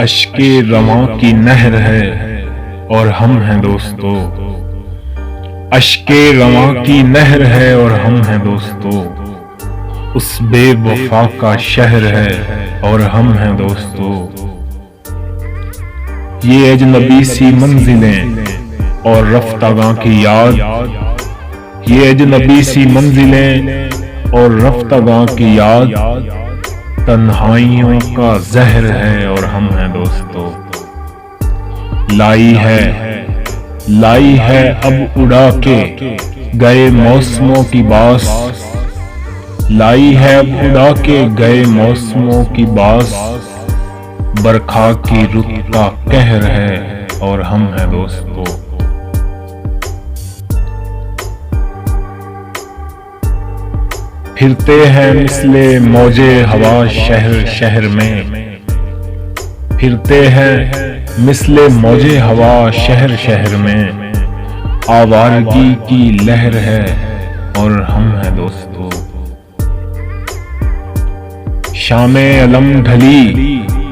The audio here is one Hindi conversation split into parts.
अश्के रवां की नहर है और हम हैं दोस्तों। अश्के रवां की नहर है और हम हैं दोस्तों। उस बेवफा का शहर है और हम हैं दोस्तों। ये अजनबी सी मंजिलें और रफ्तागां की याद, ये अजनबी सी मंजिलें और रफ्तागां की याद, तन्हाइयों का जहर है और हम हैं दोस्तों। लाई है अब उड़ा के गए मौसमों की बास, लाई है अब उड़ा के गए मौसमों की बास। बरखा की रुत का कहर है और हम हैं दोस्तों। फिरते हैं मिसले मौजे हवा शहर शहर में, फिरते हैं मिसले मौजे हवा शहर शहर में। आवारगी की लहर है और हम हैं दोस्तों। शामे अलम ढली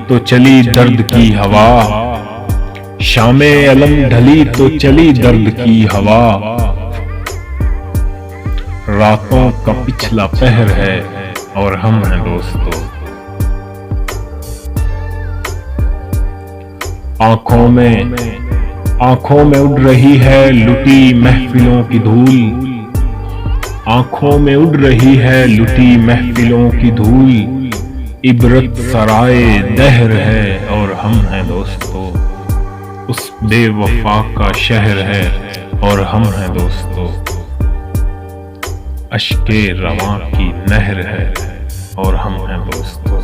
तो चली दर्द की हवा, शामे अलम ढली तो चली दर्द की हवा। रातों का पिछला पहर है और हम हैं दोस्तों। आंखों में उड़ रही है लुटी महफिलों की धूल, आंखों में उड़ रही है लुटी महफिलों की धूल। इबरत सराय दहर है और हम हैं दोस्तों। उस बेवफा का शहर है और हम हैं दोस्तों। अश्के रवां की नहर है और हम हैं दोस्तों।